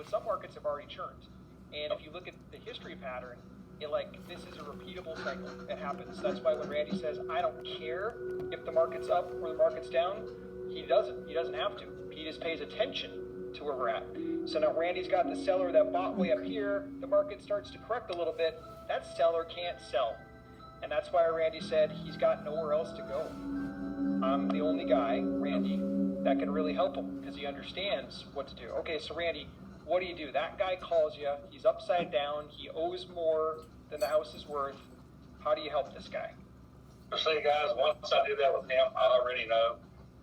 some markets have already churned. And if you look at the history pattern, this is a repeatable cycle. It happens. That's why when Randy says, I don't care if the market's up or the market's down, he doesn't. He doesn't have to. He just pays attention to where we're at. So now Randy's got the seller that bought way up here. The market starts to correct a little bit. That seller can't sell. And that's why Randy said he's got nowhere else to go. I'm the only guy, Randy, that can really help him because he understands what to do. Okay, so Randy, what do? That guy calls you. He's upside down. He owes more than the house is worth. How do you help this guy? See, guys, once I do that with him, I already know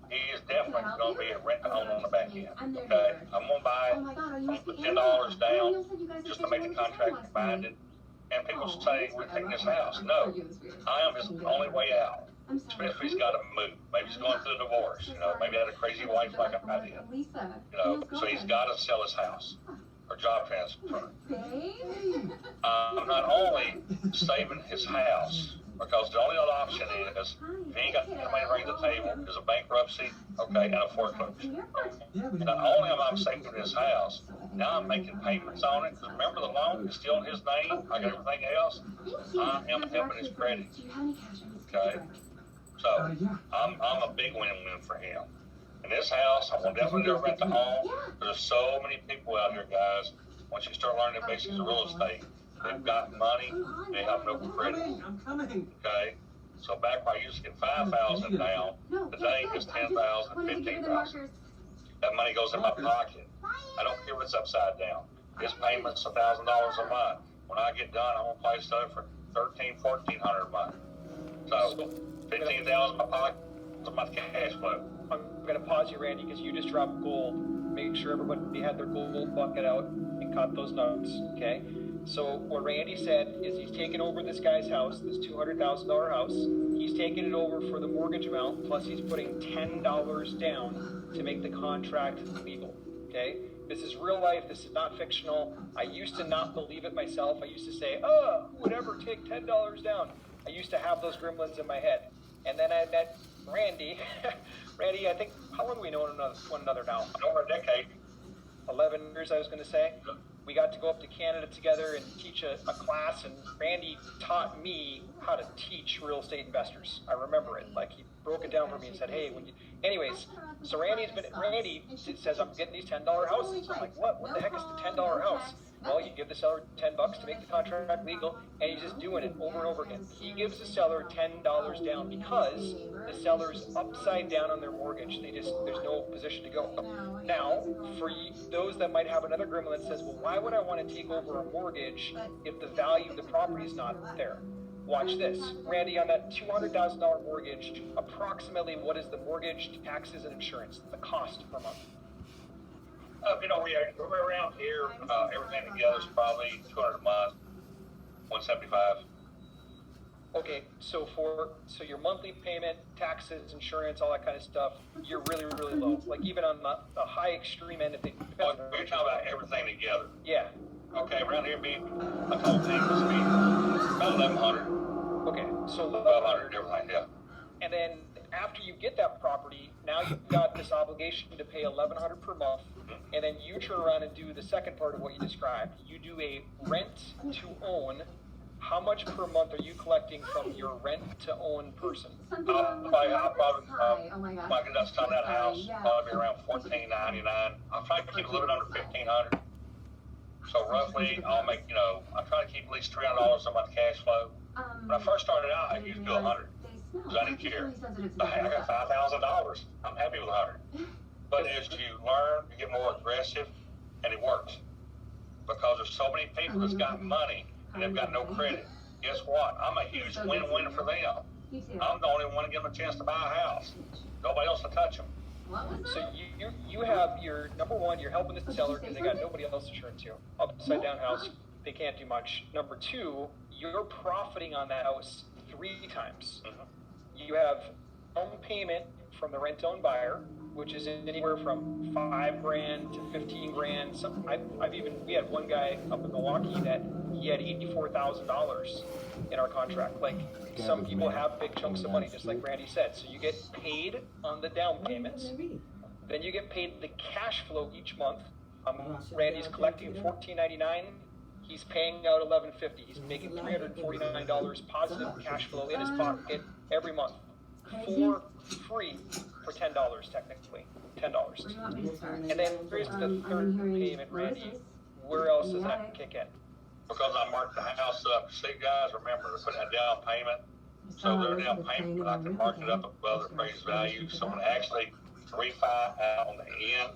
he is definitely going to be a rent-to-own on the back end. Okay, I'm going to buy it. I'm going to put $10 down just to make the contract binding. And people say, we're taking this house. No, I am his only way out. Especially if he's got to move. Maybe he's going through a divorce. Maybe had a crazy wife like I did. So he's got to sell his house or job transfer. I'm not only saving his house, because the only other option is, if he ain't got money to bring to the table, is a bankruptcy, okay, and a foreclosure. Not only am I saving his house, now I'm making payments on it, because remember the loan is still in his name, like everything else. I am helping his credit, okay? So, I'm a big win-win for him. In this house, I'm going to definitely do a rent-to-own. There's so many people out here, guys. Once you start learning the basics of real estate, they've got money, they have no credit. Okay? So back where I used to get $5,000 down, today it's $10,000, $15,000. That money goes in my pocket. I don't care if it's upside down. His payment's $1,000 a month. When I get done, I'm gonna place stuff for $1,300, $1,400 a month. So $15,000 in my pocket is my cash flow. I'm gonna pause you, Randy, because you just dropped gold. Make sure everybody had their gold bucket out and caught those notes. Okay. So what Randy said is he's taking over this guy's house, this $200,000 house. He's taking it over for the mortgage amount, plus he's putting $10 down to make the contract legal, okay? This is real life. This is not fictional. I used to not believe it myself. I used to say, who would ever take $10 down? I used to have those gremlins in my head. And then I met Randy. Randy, I think, how long have we known one another now? Over a decade. 11 years, I was going to say. We got to go up to Canada together and teach a class, and Randy taught me how to teach real estate investors. I remember it. Like, he broke it down for me and said, hey, anyways, so Randy says, I'm getting these $10 houses. I'm like, what? What the heck is the $10 house? Well, you give the seller $10 to make the contract legal, and he's just doing it over and over again. He gives the seller $10 down because the seller's upside down on their mortgage. There's no position to go. Now, for those that might have another gremlin that says, well, why would I want to take over a mortgage if the value of the property is not there? Watch this. Randy, on that $200,000 mortgage, approximately what is the mortgage, taxes, and insurance, the cost per month? We're around here, everything together is probably $200 a month, $175. Okay, so your monthly payment, taxes, insurance, all that kind of stuff, you're really, really low. Like even on the high extreme end, if it depends. You're talking about everything together. Yeah. Okay, around here, I told thing must be about 1,100. Okay, so 1,200, everything, yeah. And then after you get that property, now you've got this obligation to pay $1,100 per month, and then you turn around and do the second part of what you described. You do a rent to own. How much per month are you collecting from your rent-to-own person? I'll probably, if I get done that house, probably be around $1,499. I'll try to keep a little bit under $1,500. So roughly, I'll make, I try to keep at least $300 a month cash flow. When I first started out, I used to do 100 because I didn't care. I got $5,000. I'm happy with 100. But as you learn, you get more aggressive, and it works. Because there's so many people that's got money, and they've got no credit. Guess what? I'm a huge win-win for them. I'm the only one to give them a chance to buy a house. Nobody else to touch them. So you have your, number one, you're helping the seller because they got nobody else to turn to. Upside down house, they can't do much. Number two, you're profiting on that house 3 times. You have home payment from the rent-owned buyer, which is anywhere from $5,000 to $15,000. We had one guy up in Milwaukee that he had $84,000 in our contract. Like, some people have big chunks of money, just like Randy said. So you get paid on the down payments, then you get paid the cash flow each month, Randy's collecting $14.99. He's paying out $11.50. He's making $349 positive cash flow in his pocket every month for free for $10 technically. $10. And then here's the third payment, Randy. Where else does that kick in? Because I marked the house up. See, guys, remember, they're putting a down payment. So their down payment, I can mark it up above the appraised value. So when I actually refi out on the end,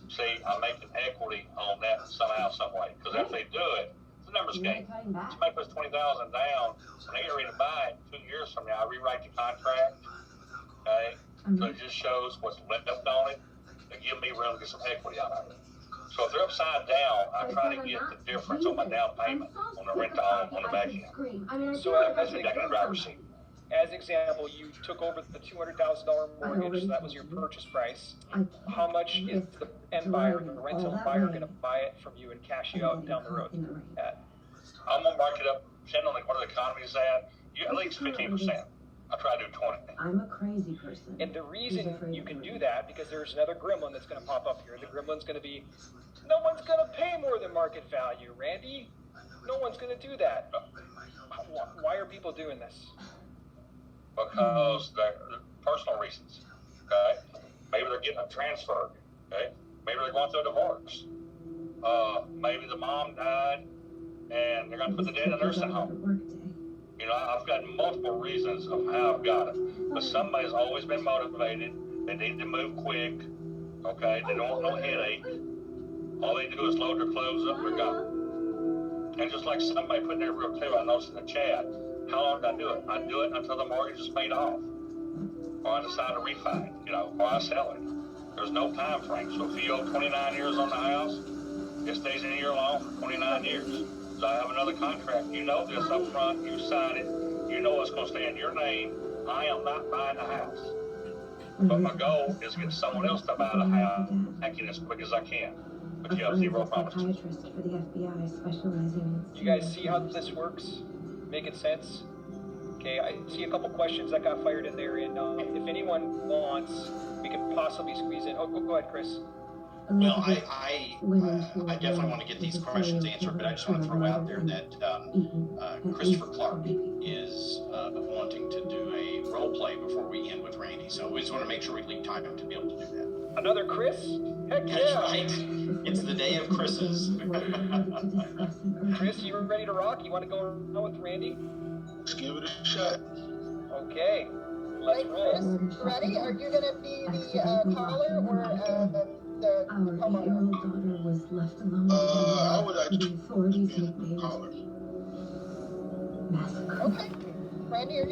see, I'm making equity on that somehow, some way. Because if they do it, it's a numbers game. Somebody puts $20,000 down, when they get ready to buy it 2 years from now, I rewrite the contract. Okay? So it just shows what's left on it to give me room to get some equity out of it. So if they're upside down, I try to get the difference on my down payment on the rent on the back end. So as an example, you took over the $200,000 mortgage, so that was your purchase price. How much is the end buyer, the rental buyer, going to buy it from you and cash you out down the road at? I'm going to mark it up, depending on what the economy's at, at least 15%. I try to do 20. I'm a crazy person. And the reason you can do that, because there's another gremlin that's going to pop up here. The gremlin's going to be, no one's going to pay more than market value, Randy. No one's going to do that. Why are people doing this? Because they're personal reasons. Okay? Maybe they're getting a transfer. Okay? Maybe they're going through a divorce. Maybe the mom died and they're going to put the dad in a nursing home. You know, I've got multiple reasons of how I've got it. But somebody's always been motivated. They need to move quick. Okay? They don't want no headache. All they do is load their clothes up, they're gone. And just like somebody put in there real clear, I noticed in the chat, how long did I do it? I do it until the mortgage is paid off. Or I decide to refi it, or I sell it. There's no time frame. So if you owe 29 years on the house, it stays in a year long for 29 years. So I have another contract. You know this up front. You sign it. You know it's going to stay in your name. I am not buying the house. But my goal is to get someone else to buy the house, acting as quick as I can. But you have zero promises. You guys see how this works? Making sense? Okay, I see a couple questions that got fired in there, and if anyone wants, we can possibly squeeze in. Oh, go ahead, Chris. Well, I definitely want to get these questions answered, but I just want to throw out there that Christopher Clark is wanting to do a role play before we end with Randy. So we just want to make sure we leave time to be able to do that. Another Chris? Heck yeah! That's right. It's the day of Chris's. Chris, you ready to rock? You want to go around with Randy? Let's give it a shot. Okay, let's roll. Chris, ready? Are you going to be the caller or the homeowner? Daughter was left alone. I would actually the authorities be the caller. massacre. Okay. Randy, are you